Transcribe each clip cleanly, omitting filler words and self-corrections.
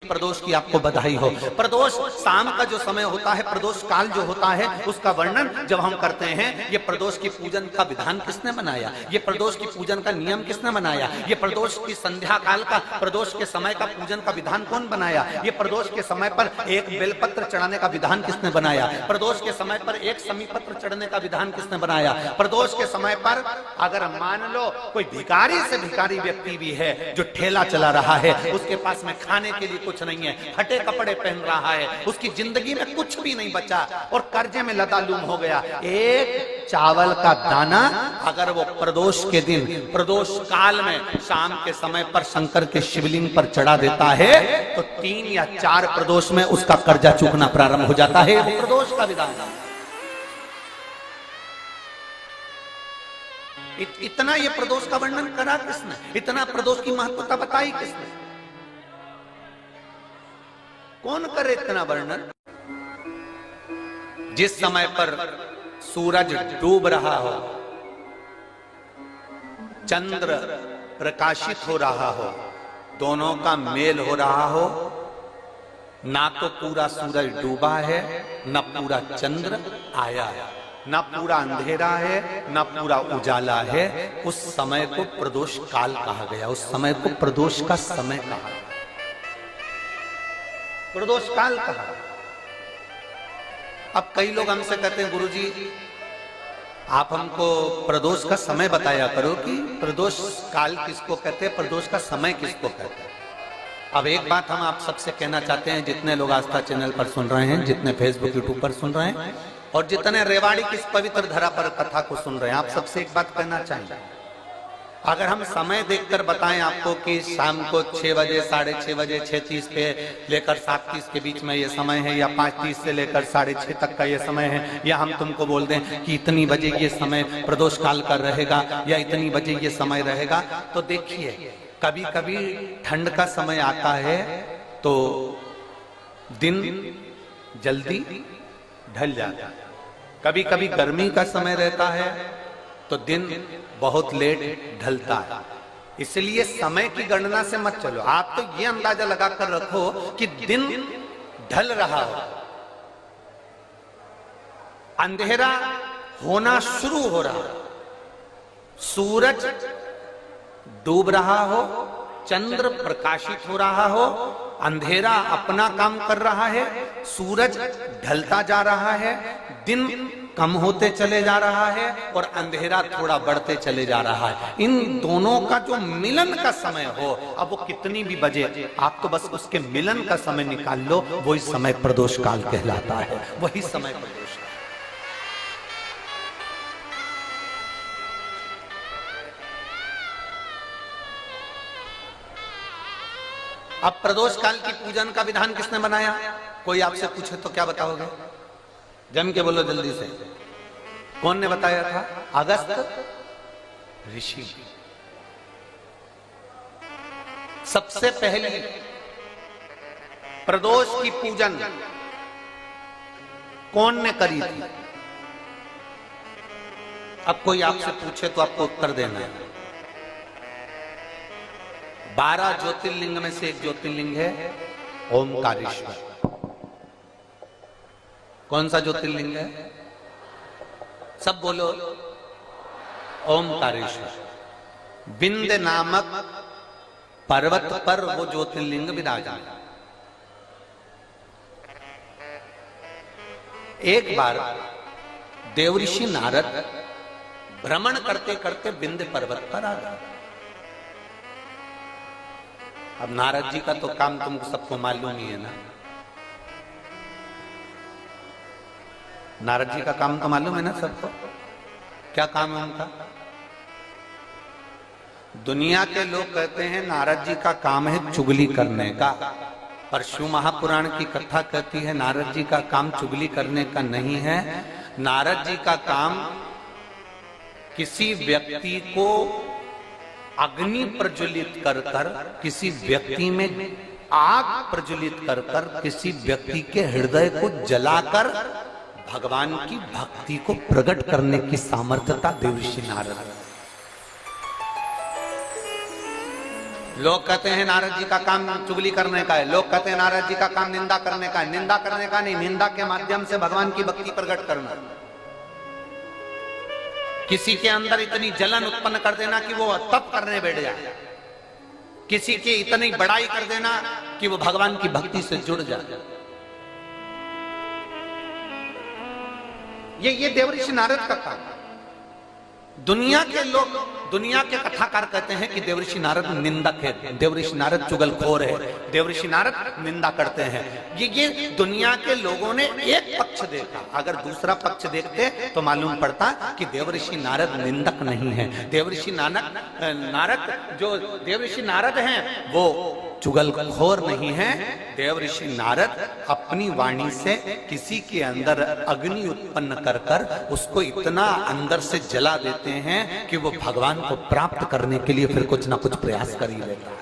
प्रदोष की आपको बधाई हो। प्रदोष शाम का जो समय होता है, प्रदोष काल जो होता है, उसका वर्णन जब हम करते हैं, ये प्रदोष की पूजन का विधान किसने बनाया, ये प्रदोष की पूजन का नियम किसने बनाया, ये प्रदोष की संध्या काल का, प्रदोष के समय का पूजन का विधान कौन बनाया, ये प्रदोष के समय पर एक बेलपत्र चढ़ाने का विधान किसने बनाया, प्रदोष के समय पर एक समीपत्र चढ़ने का विधान किसने बनाया, प्रदोष के समय पर अगर मान लो कोई भिखारी से भिखारी व्यक्ति भी है जो ठेला चला रहा है, उसके पास में खाने के लिए कुछ नहीं है, फटे कपड़े पहन रहा है, उसकी जिंदगी में कुछ भी नहीं बचा और कर्जे में लदालूम हो गया, एक चावल का दाना अगर वो प्रदोष के दिन, प्रदोष काल में शाम के समय पर शंकर के शिवलिंग पर चढ़ा देता है तो 3 या 4 प्रदोष में उसका कर्जा चूकना प्रारंभ हो जाता है। प्रदोष का विधान इतना, ये प्रदोष का वर्णन करा किसने, इतना प्रदोष की महत्वता बताई किसने, कौन करे इतना वर्णन। जिस समय पर सूरज डूब रहा हो, चंद्र प्रकाशित हो रहा हो, दोनों का मेल हो रहा हो, ना तो पूरा सूरज डूबा है, ना पूरा चंद्र आया है, ना पूरा अंधेरा है, ना पूरा उजाला है, उस समय को प्रदोष काल कहा गया, उस समय को प्रदोष का समय कहा, प्रदोष काल कहा। अब कई लोग हमसे कहते हैं गुरुजी आप हमको प्रदोष का समय बताया करो कि प्रदोष काल किसको कहते हैं, प्रदोष का समय किसको कहते हैं। अब एक बात हम आप सबसे कहना चाहते हैं, जितने लोग आस्था चैनल पर सुन रहे हैं, जितने फेसबुक यूट्यूब पर सुन रहे हैं और जितने रेवाड़ी की इस पवित्र धरा पर कथा को सुन रहे हैं, आप सबसे एक बात कहना चाहेंगे, अगर हम समय देखकर बताएं आपको कि शाम को 6 बजे, 6:30 बजे, 6:30 पे लेकर 7:30 के बीच में ये समय है, या 5:30 से लेकर 6:30 तक का ये समय है, या हम तुमको बोल दें कि इतनी बजे ये समय प्रदोष काल का रहेगा या इतनी बजे ये समय रहेगा, तो देखिए कभी कभी ठंड का समय आता है तो दिन जल्दी ढल जाता है, कभी कभी गर्मी का समय रहता है तो दिन बहुत लेट ढलता है। इसलिए समय की गणना से मत चलो, आप तो ये अंदाजा लगाकर रखो कि दिन ढल रहा हो, अंधेरा होना शुरू हो रहा हो, सूरज डूब रहा हो, चंद्र प्रकाशित हो रहा हो, अंधेरा अपना काम कर रहा है, सूरज ढलता जा रहा है, दिन कम होते चले जा रहा है और अंधेरा थोड़ा बढ़ते चले जा रहा है, इन दोनों का जो मिलन का समय हो, अब वो कितनी भी बजे, आप तो बस उसके मिलन का समय निकाल लो, वही समय प्रदोष काल कहलाता है, वही समय प्रदोष काल। अब प्रदोष काल की पूजन का विधान किसने बनाया, कोई आपसे पूछे तो क्या बताओगे, जम के बोलो जल्दी से, कौन ने बताया था, अगस्त ऋषि। सबसे पहले प्रदोष की पूजन कौन ने करी थी। अब कोई आपसे पूछे तो आपको उत्तर देना है। 12 ज्योतिर्लिंग में से एक ज्योतिर्लिंग है ओमकारेश्वर। कौन सा ज्योतिर्लिंग है, सब बोलो, ओमकारेश्वर। विंध्य नामक पर्वत पर वो ज्योतिर्लिंग विराजमान। एक बार देवऋषि नारद भ्रमण करते करते विंध्य पर्वत पर आ गए। अब नारद जी का तो काम तुमको सबको मालूम ही है ना, नारद जी का काम तो मालूम है ना सबको, क्या काम है उनका। दुनिया के लोग कहते हैं नारद जी का काम है चुगली करने का, पर शिव महापुराण की कथा कहती है नारद जी का काम चुगली करने का नहीं है। नारद जी का काम किसी व्यक्ति को अग्नि प्रज्वलित कर कर, किसी व्यक्ति में आग प्रज्वलित कर कर, किसी व्यक्ति के हृदय को जलाकर भगवान की भक्ति को प्रकट करने की सामर्थ्यता देवऋषि नारद। लोग कहते हैं नारद जी का काम चुगली करने का है, लोग कहते हैं नारद जी का काम निंदा करने का है। निंदा करने का नहीं, निंदा के माध्यम से भगवान की भक्ति प्रकट करना। किसी के अंदर इतनी जलन उत्पन्न कर देना कि वो तप करने बैठ जाए, किसी की इतनी बड़ाई कर देना कि वो भगवान की भक्ति से जुड़ जाए। ये देवऋषि नारद का काम। दुनिया के लोग, दुनिया के कथाकार कहते हैं कि देवऋषि नारद निंदक है, देवऋषि नारद चुगलखोर है, देवऋषि नारद निंदा करते हैं। ये दुनिया के लोगों ने एक पक्ष देखा। अगर दूसरा पक्ष देखते तो मालूम पड़ता कि देवऋषि नारद निंदक नहीं है। देवऋषि नारद जो देवऋषि नारद हैं वो चुगलखोर नहीं है। देवऋषि नारद अपनी वाणी से किसी के अंदर अग्नि उत्पन्न कर कर उसको इतना अंदर से जला देते हैं कि वो भगवान को प्राप्त करने के लिए फिर कुछ ना कुछ प्रयास कर ही लेता है।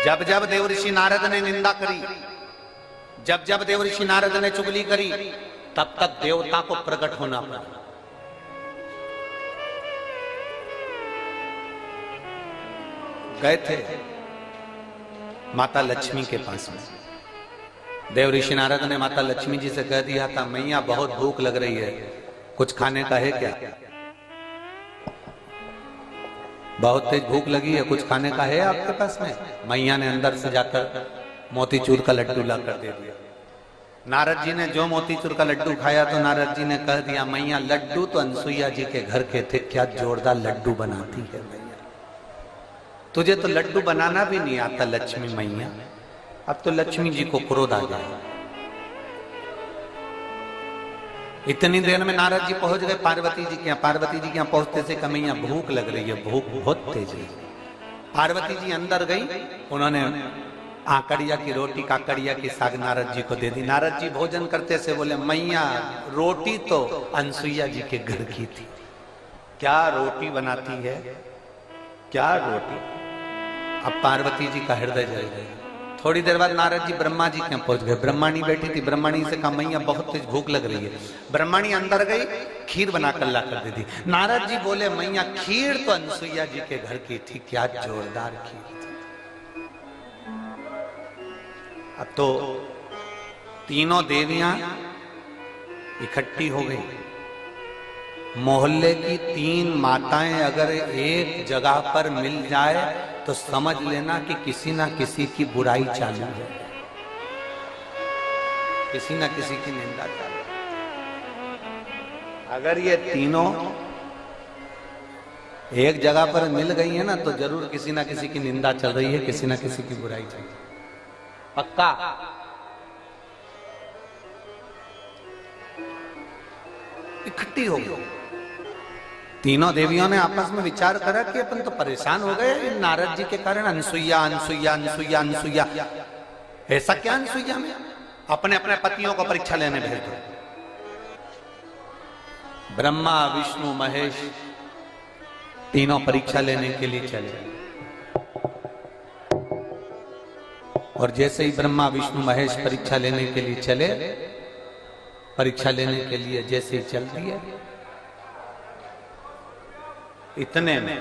जब जब देवऋषि नारद ने निंदा करी, जब जब देवऋषि नारद ने चुगली करी, तब तक देवता को प्रकट होना पड़ा। गए थे माता लक्ष्मी के पास में। देवऋषि नारद ने माता लक्ष्मी जी से कह दिया था, मैया बहुत भूख लग रही है, कुछ खाने का है क्या? बहुत तेज भूख लगी है, कुछ खाने का है आपके पास में? मैया ने अंदर से जाकर मोतीचूर का लड्डू ला कर दे दिया। नारद जी ने जो मोतीचूर का लड्डू खाया तो नारद जी ने कह दिया, मैया लड्डू तो अनसुईया जी के घर के थे, क्या जोरदार लड्डू बनाती है मैया, तुझे तो लड्डू बनाना भी नहीं आता लक्ष्मी मैया। अब तो लक्ष्मी जी को क्रोध आ गया। इतनी देर में नारद जी पहुंच गए पार्वती जी के यहाँ। पार्वती जी के यहाँ पहुंचते से कमैया भूख लग रही है, भूख बहुत तेज है। पार्वती जी अंदर गई, उन्होंने आकड़िया की रोटी काकड़िया की साग नारद जी को दे दी। नारद जी भोजन करते से बोले, मैया रोटी तो अनसुईया जी के घर की थी, क्या रोटी बनाती है, क्या रोटी। अब पार्वती जी का हृदय जल गया। थोड़ी देर बाद नारद जी ब्रह्मा जी के पहुंच गए। ब्रह्माणी बैठी थी, ब्रह्माणी से कहा, मैया बहुत तेज भूख लग रही है। ब्रह्माणी अंदर गई, खीर बनाकर ला कर दे दी। नारद जी बोले, मैया खीर तो अनसुईया जी के घर की थी, क्या जोरदार खीर थी। अब तो तीनों देवियां इकट्ठी हो गई। मोहल्ले की 3 माताएं अगर एक जगह पर मिल जाए तो समझ लेना कि किसी ना किसी की बुराई चालू है, किसी ना किसी की निंदा चालू है। अगर ये तीनों एक जगह पर मिल गई है ना तो जरूर किसी ना किसी की निंदा चल रही है, किसी ना किसी की बुराई चल रही है, पक्का। इकट्ठी हो गई तीनों देवियों ने आपस में विचार करा कि अपन तो परेशान हो गए नारद जी के कारण। अनसुईया अनसुईया अनसुईया अनसुईया, ऐसा क्या अनसुईया में? अपने अपने पतियों को परीक्षा लेने भेज दो। ब्रह्मा विष्णु महेश तीनों परीक्षा लेने के लिए चले। और जैसे ही ब्रह्मा विष्णु महेश परीक्षा लेने के लिए चले, परीक्षा लेने के लिए जैसे ही चल दिए, इतने में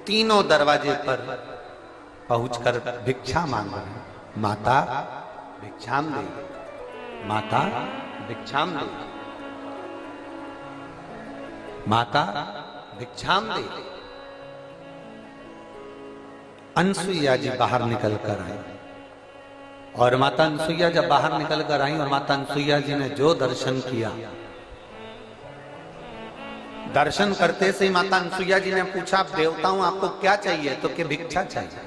तीनों दरवाजे पर पहुंचकर भिक्षा मांग रहे हैं। माता भिक्षाम दे, माता भिक्षाम दे, माता भिक्षाम दे। अनसुईया जी बाहर निकल कर आई और माता अनसुईया जब बाहर निकल कर आई और माता अनसुईया जी ने जो दर्शन किया, दर्शन करते से ही माता अनसुईया जी ने पूछा, आप देवताओं आपको क्या चाहिए? तो कि भिक्षा चाहिए।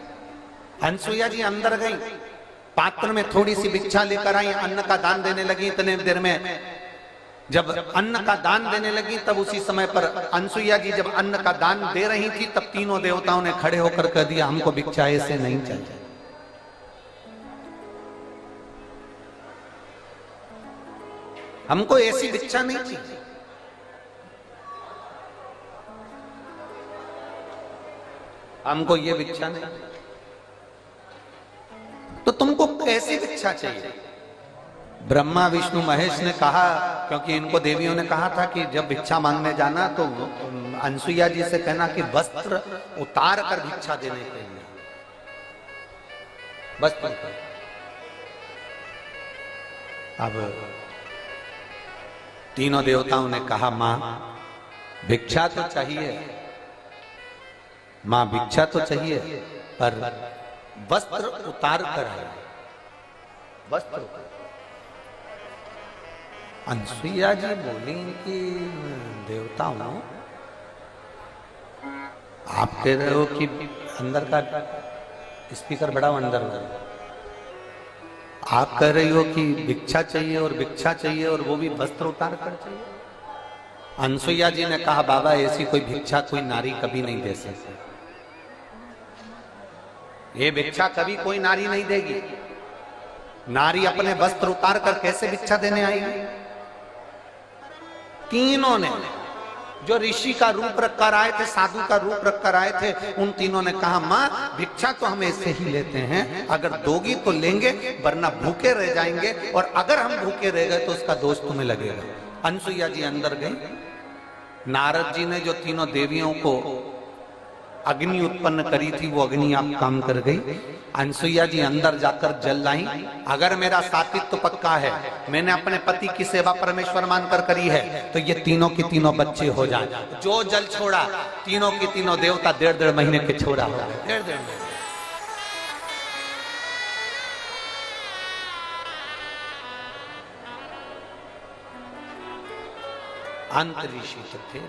अनसुईया जी अंदर गई, पात्र में थोड़ी सी भिक्षा लेकर आई, अन्न का दान देने लगी। इतने देर में जब अन्न का दान देने लगी तब उसी समय पर अनसुईया जी जब अन्न का दान दे रही थी तब तीनों देवताओं ने खड़े होकर कह दिया, हमको भिक्षा ऐसे नहीं चाहिए। हमको ऐसी भिक्षा नहीं चाहिए। हमको ये भिक्षा नहीं, तो तुमको कैसी भिक्षा चाहिए? ब्रह्मा विष्णु महेश ने कहा, क्योंकि इनको देवियों ने कहा था कि जब भिक्षा मांगने जाना तो अनसुईया जी से कहना कि वस्त्र उतार कर भिक्षा देने के लिए, वस्त्र। अब तीनों देवताओं ने कहा मां भिक्षा तो चाहिए, मां भिक्षा तो चाहिए, पर वस्त्र उतार कर है, वस्त्र। अनसुईया जी बोली कि देवताओं आप कह रहे हो कि अंदर का स्पीकर बढ़ाओ, अंदर आप कह रही हो कि भिक्षा चाहिए और भिक्षा चाहिए और वो भी वस्त्र उतार कर चाहिए। अनसुईया जी ने कहा बाबा ऐसी कोई भिक्षा कोई नारी कभी नहीं दे सकती, ये भिक्षा कभी कोई नारी नहीं देगी। नारी अपने वस्त्र उतार कर कैसे भिक्षा देने आएगी? तीनों ने, जो ऋषि का रूप रखकर आए थे, साधु का रूप रखकर आए थे, उन तीनों ने कहा मां भिक्षा तो हम ऐसे ही लेते हैं, अगर दोगी तो लेंगे वरना भूखे रह जाएंगे, और अगर हम भूखे रह गए तो उसका दोष तुम्हें लगेगा। अनसुईया जी अंदर गई। नारद जी ने जो तीनों देवियों को अग्नि उत्पन्न करी थी वो अग्नि आप काम कर गई। अनसुईया जी अंदर जाकर जल लाई। अगर मेरा सात्विक तो पक्का है, मैंने अपने पति की सेवा परमेश्वर मानकर करी है, तो ये तीनों के तीनों बच्चे हो जाएं। जो जल छोड़ा तीनों के तीनों देवता 1.5 महीने के छोड़ा हो गए, 1.5 महीने। अंत ऋषि तो थे।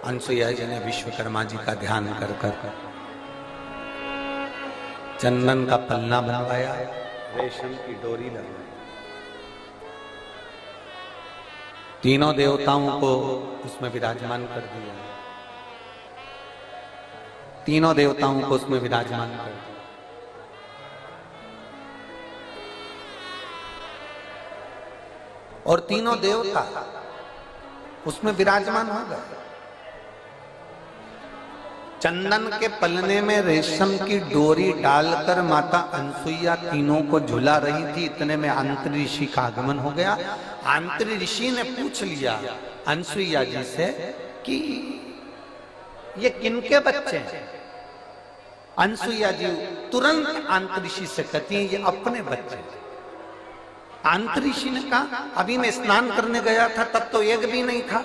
अनसुईया जी ने विश्वकर्मा जी का ध्यान कर कर चंदन का पन्ना बनवाया, रेशम की डोरी लगवाई, तीनों देवताओं को उसमें विराजमान कर दिया, तीनों देवताओं को उसमें विराजमान कर दिया। और तीनों देवता उसमें विराजमान हो गए। चंदन के पलने में रेशम की डोरी डालकर माता अनसुईया तीनों को झुला रही थी। इतने में आंतरी ऋषि का आगमन हो गया। आंतरी ऋषि ने पूछ लिया अनसुईया जी से कि ये किनके बच्चे हैं? अनसुईया जी तुरंत आंतरी ऋषि से कहती हैं ये अपने बच्चे। आंतरी ऋषि ने कहा अभी मैं स्नान करने गया था तब तो एक भी नहीं था,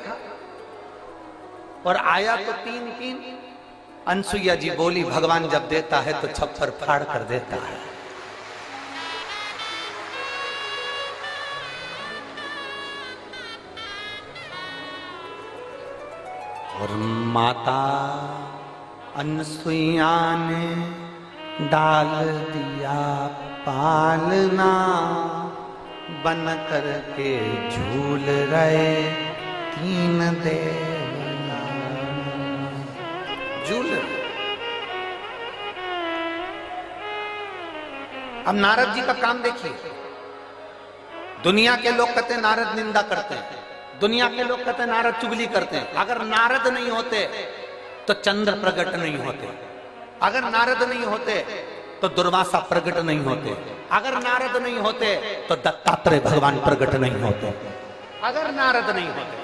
और आया तो 3। अनसुईया जी बोली भगवान जब देता है तो छप्पर फाड़ कर देता है। और माता अनसुईया ने डाल दिया पालना, बन कर के झूल रहे 3 देवता। झूल। अब नारद जी का काम देखिए। दुनिया के लोग कहते हैं नारद निंदा करते हैं, दुनिया के लोग कहते हैं नारद चुगली करते हैं। अगर नारद नहीं होते तो चंद्र प्रकट नहीं होते, अगर नारद नहीं होते तो दुर्वासा प्रकट नहीं होते, अगर नारद नहीं होते तो दत्तात्रेय भगवान प्रकट नहीं होते, अगर नारद नहीं होते।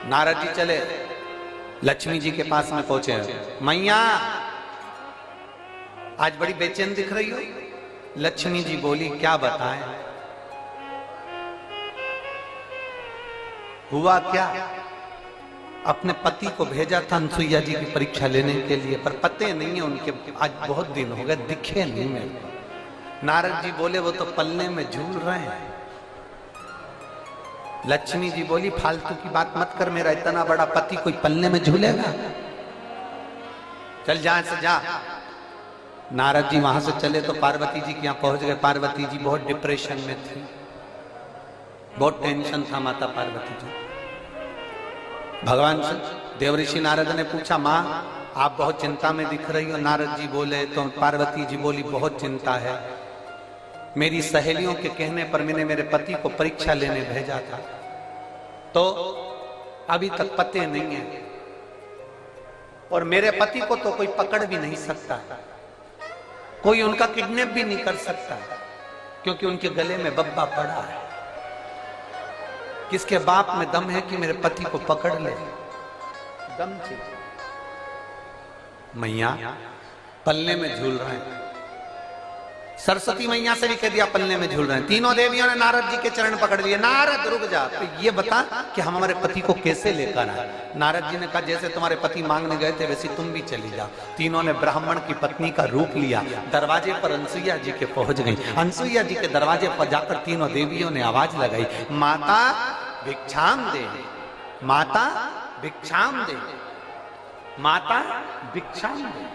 नारद जी चले, लक्ष्मी जी के पास में पहुंचे। मैया आज बड़ी बेचैन दिख रही हो। लक्ष्मी जी बोली क्या बताएं, हुआ क्या? अपने पति को भेजा था अनसुईया जी की परीक्षा लेने के लिए, पर पते नहीं है उनके, आज बहुत दिन हो गए दिखे नहीं मेरे को। नारद जी बोले वो तो पलने में झूल रहे हैं। लक्ष्मी जी बोली फालतू की बात मत कर, मेरा इतना बड़ा पति कोई पलने में झूलेगा? चल जा से जा। नारद जी वहां से चले तो पार्वती जी के यहाँ पहुंच गए। पार्वती जी बहुत डिप्रेशन में थी, बहुत टेंशन था माता पार्वती जी। भगवान से देवऋषि नारद ने पूछा माँ आप बहुत चिंता में दिख रही हो। नारद जी बोले तो पार्वती जी बोली बहुत चिंता है, मेरी सहेलियों के कहने पर मैंने मेरे पति को परीक्षा लेने भेजा था, तो अभी तक पते नहीं है। और मेरे पति को तो कोई पकड़ भी नहीं सकता, कोई उनका किडनैप भी नहीं कर सकता, क्योंकि उनके गले में बब्बा पड़ा है। किसके बाप में दम है कि मेरे पति को पकड़ ले? दम चाहिए। मैया पल्ले में झूल रहे हैं, सरस्वती मैया से भी कह दिया पल्ले में झूल रहे हैं। तीनों देवियों ने नारद जी के चरण पकड़ लिए। नारद रुक जा, तो ये बता कि हम हमारे पति को कैसे लेकर आए? नारद जी ने कहा जैसे तुम्हारे पति मांगने गए थे वैसे तुम भी चली जाओ। तीनों ने ब्राह्मण की पत्नी का रूप लिया। दरवाजे पर अनसुईया जी के पहुंच गई। अनसुईया जी के दरवाजे पर जाकर तीनों देवियों ने आवाज लगाई, माता भिक्षाम दे, माता भिक्षाम दे, माता भिक्षाम दे,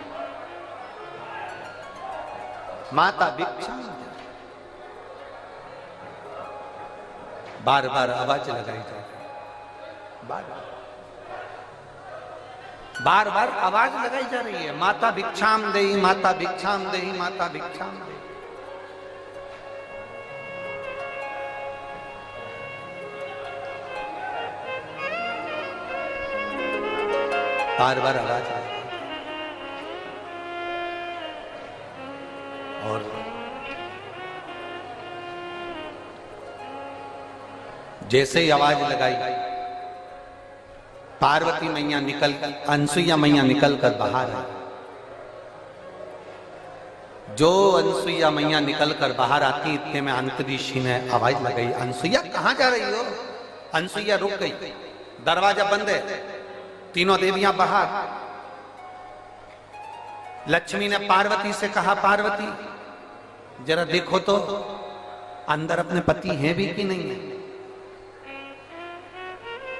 माता भिक्षाम दे। बार बार आवाज लगाई जाए, बार बार आवाज लगाई जा रही है, माता भिक्षाम दे, माता भिक्षाम दे, माता भिक्षाम दे। बार बार आवाज आई और जैसे ही आवाज लगाई पार्वती मैया निकल, अनसुईया मैया निकल कर बाहर आई। जो अनसुईया मैया निकल कर बाहर आती इतने में अंतरीषी ने आवाज लगाई, अनसुईया कहां जा रही हो? अनसुईया रुक गई, दरवाजा बंद है, तीनों देवियां बाहर। लक्ष्मी ने पार्वती से कहा, पार्वती जरा देखो तो अंदर अपने पति हैं भी कि नहीं है?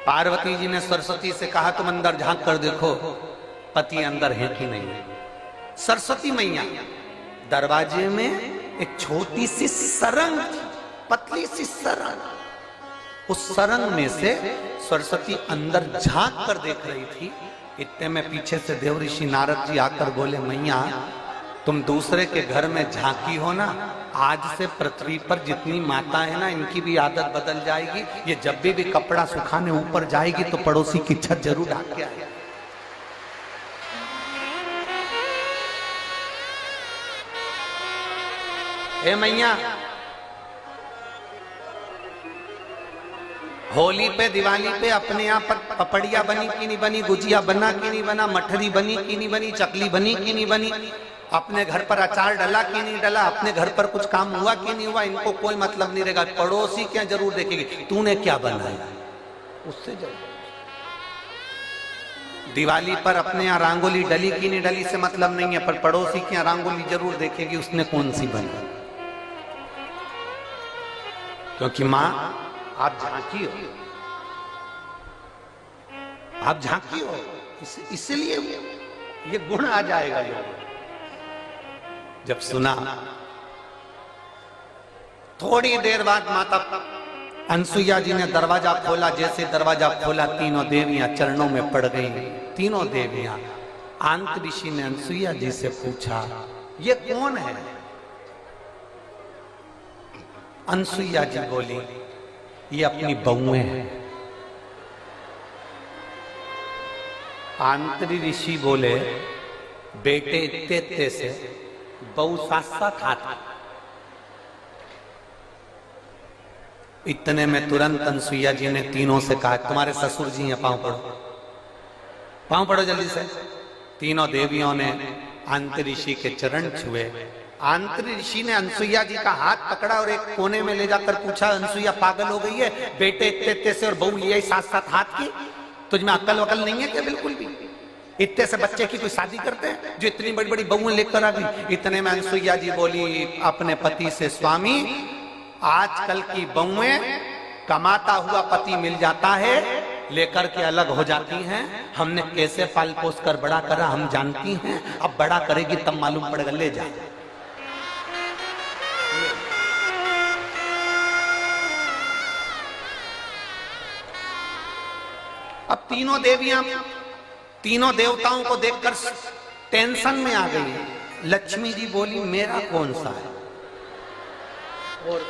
पार्वती जी ने सरस्वती से कहा तुम अंदर झांक कर देखो पति अंदर है कि नहीं है। सरस्वती मैया दरवाजे में एक छोटी सी सरंग, पतली सी सरंग, उस सरंग में से सरस्वती अंदर झांक कर देख रही थी। इतने में पीछे से देव ऋषि नारद जी आकर बोले, मैया तुम दूसरे के घर में झांकी हो ना, आज से पृथ्वी पर जितनी माता है ना इनकी भी आदत बदल जाएगी। ये जब भी कपड़ा सुखाने ऊपर जाएगी तो पड़ोसी की छत जरूर ढाक के आएगी। ए मैया, होली पे दिवाली पे अपने यहाँ पर पपड़िया बनी कि नहीं बनी, गुजिया बना कि नहीं बना, मठरी बनी कि नहीं बनी, चकली बनी कि नहीं बनी, अपने घर पर अचार डला कि नहीं डला, अपने घर पर कुछ काम हुआ कि नहीं हुआ, इनको कोई मतलब नहीं रहेगा। पड़ोसी क्या जरूर देखेगी तूने क्या बनाया, उससे जरूर। दिवाली पर अपने यहाँ रंगोली डली कि नहीं डली से मतलब नहीं है, पर पड़ोसी की यहाँ रंगोली जरूर देखेगी उसने कौन सी बनी। क्योंकि माँ आप झांकी हो, आप झांकी हो, इसलिए ये गुण आ जाएगा। जब सुना थोड़ी देर बाद माता अनसुईया जी ने दरवाजा खोला। जैसे दरवाजा खोला तीनों देवियां चरणों में पड़ गई। तीनों देवियां। अंतरीषी ने अनसुईया जी से पूछा ये कौन है? अनसुईया जी बोली ये अपनी बहुएं हैं। आंतरी ऋषि बोले बेटे इत्ते से बहु साथ साथ हाथ। इतने में तुरंत अनसुईया जी ने तीनों से कहा तुम्हारे ससुर जी हैं, पांव पड़ो, पांव पड़ो जल्दी से। तीनों देवियों ने आंतरी ऋषि के चरण छुए। आंतरी ऋषि ने अनसुईया जी का हाथ पकड़ा और एक कोने में ले जाकर पूछा अनसुईया पागल हो गई है? बेटे इत्ते से और बहू लिया साथ साथ हाथ की, तुझमें अक्ल वकल नहीं है क्या? बिल्कुल भी। इतने से बच्चे की कोई शादी करते हैं जो इतनी बड़ी बड़ी बहुएं लेकर आ गई। इतने में अनसुईया जी बोली अपने पति से स्वामी आजकल की बहुएं कमाता हुआ पति मिल जाता है लेकर के अलग हो जाती हैं। हमने कैसे पाल पोस कर बड़ा करा हम जानती हैं, अब बड़ा करेगी तब मालूम पड़ेगा, ले जा। अब तीनों देवियां तीनों देवताओं को देखकर टेंशन में आ गई। लक्ष्मी जी बोली मेरा कौन सा है, और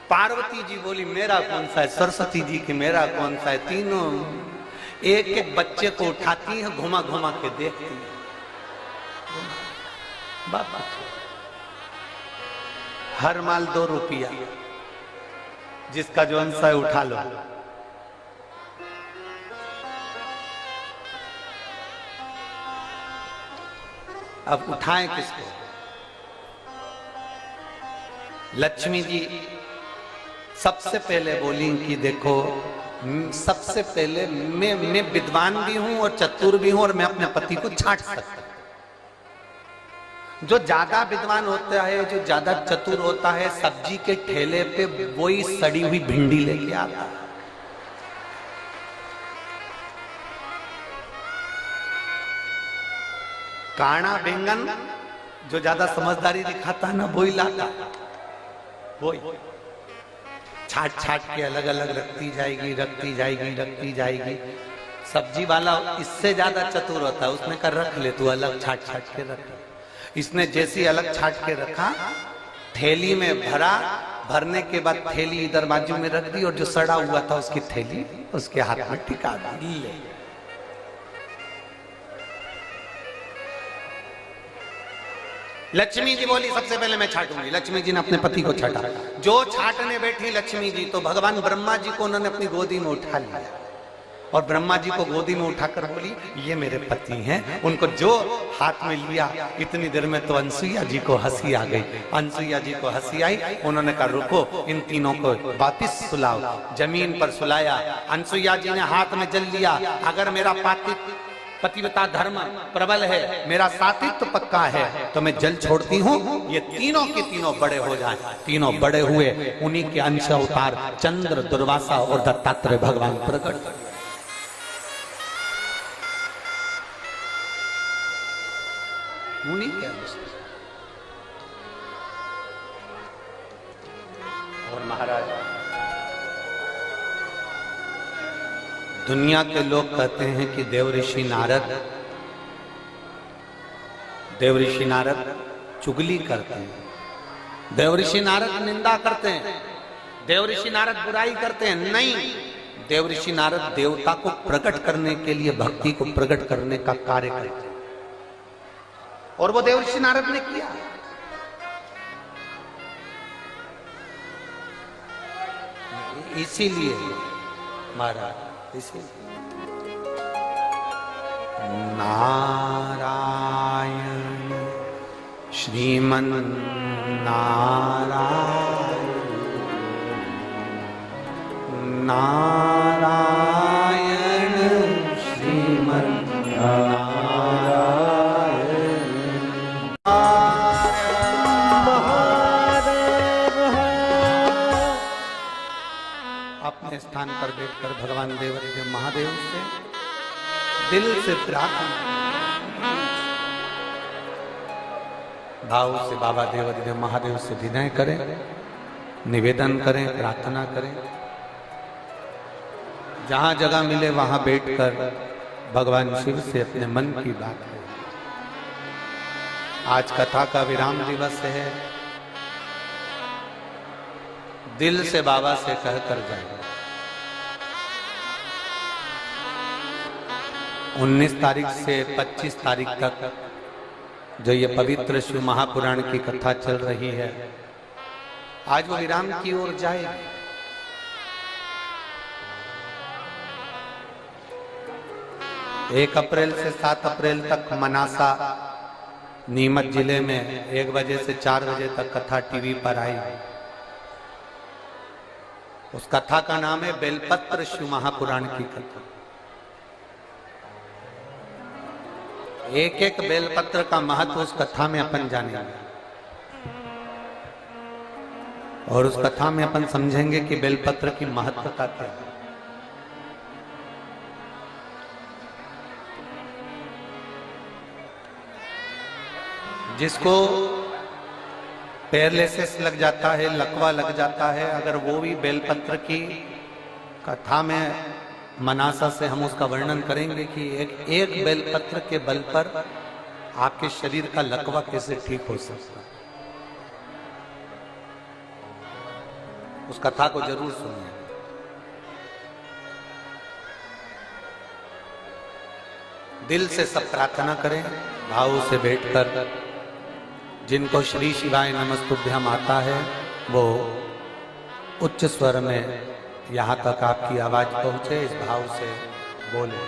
पार्वती जी बोली मेरा कौन सा है, सरस्वती जी की मेरा कौन सा है। तीनों एक एक बच्चे को उठाती है, घुमा घुमा के देखती है। बाप हर माल 2 रुपया, जिसका जो अंश है उठा लो। अब उठाएं किसको? लक्ष्मी जी सबसे पहले बोली कि देखो, सबसे पहले मैं विद्वान भी हूं और चतुर भी हूं, और मैं अपने पति को छांट सकता हूं। जो ज्यादा विद्वान होता है, जो ज्यादा चतुर होता है, सब्जी के ठेले पे वही सड़ी हुई भिंडी लेके आता है। काना बैंगन जो ज्यादा समझदारी दिखाता है ना, वही लाता, वही छाट छाट के अलग अलग रखती जाएगी, रखती जाएगी, रखती जाएगी। सब्जी वाला इससे ज्यादा चतुर होता है, उसने कर रख ले, तू अलग छाट छाट के रख। इसने जैसी अलग छाट के रखा, थैली में भरा, भरने के बाद थैली इधर बाजू में रख दी, और जो सड़ा हुआ था उसकी थैली उसके हाथ में टिका दी। लक्ष्मी जी बोली सबसे पहले मैं छाटूंगी। लक्ष्मी जी ने अपने पति को छाटा। जो छाटने बैठी लक्ष्मी जी, तो भगवान ब्रह्मा जी को उन्होंने अपनी गोदी में उठा लिया, और ब्रह्मा जी को गोदी में उठाकर बोली ये मेरे पति हैं। उनको जो हाथ में लिया, इतनी देर में तो अनसुईया जी को हंसी आ गई। अनसुईया जी को हंसी आई, उन्होंने कहा रुको, इन तीनों को वापिस सुलाओ। जमीन पर सुलाया। अनसुईया जी ने हाथ में जल लिया, अगर मेरा पतिव्रता धर्म प्रबल है, मेरा सात्वित्व पक्का है, तो मैं जल छोड़ती हूँ, ये तीनों के तीनों बड़े हो जाएं। तीनों बड़े हुए, उन्हीं के अंश अवतार चंद्र, दुर्वासा और दत्तात्रेय भगवान प्रकट। उन्हीं के अंश। और महाराज, दुनिया के लोग कहते हैं कि देव ऋषि नारद चुगली करते हैं, देव ऋषि नारद निंदा करते हैं, देव ऋषि नारद बुराई करते हैं। नहीं, देव ऋषि नारद देवता को प्रकट करने के लिए, भक्ति को प्रकट करने का कार्य करते हैं, और वो देव ऋषि नारद ने किया। इसीलिए महाराज, नारायण श्रीमन नारायण, नारायण श्रीमन अपने स्थान पर बैठकर भगवान देवाधिदेव महादेव से दिल से प्रार्थना, भाव से बाबा देवाधिदेव महादेव से विनय करें, निवेदन करें, प्रार्थना करें। जहां जगह मिले वहां बैठकर भगवान शिव से अपने मन की बात करें। आज कथा का विराम दिवस है, दिल से बाबा से कहकर जाए। 19 तारीख से 25 तारीख तक जो ये पवित्र शिव महापुराण की कथा चल रही है, आज वो विराम की ओर जाएगी। 1 अप्रैल से 7 अप्रैल तक मनासा नीमच जिले में 1 बजे से 4 बजे तक कथा टीवी पर आई। उस कथा का नाम है बेलपत्र शिव महापुराण की कथा। एक एक बेलपत्र का महत्व उस कथा में अपन जानेंगे, और उस कथा में अपन समझेंगे कि बेलपत्र की महत्वता क्या है। जिसको पैरालिसिस लग जाता है, लकवा लग जाता है, अगर वो भी बेलपत्र की कथा में मनासा से हम उसका वर्णन करेंगे कि एक बेलपत्र के बल पर आपके शरीर का लकवा कैसे ठीक हो सकता है। उस कथा को जरूर सुनिए। दिल से सब प्रार्थना करें, भाव से बैठकर। जिनको श्री शिवाय नमस्तुभ्यम आता है वो उच्च स्वर में यहाँ तक आपकी आवाज पहुंचे, इस भाव से बोले।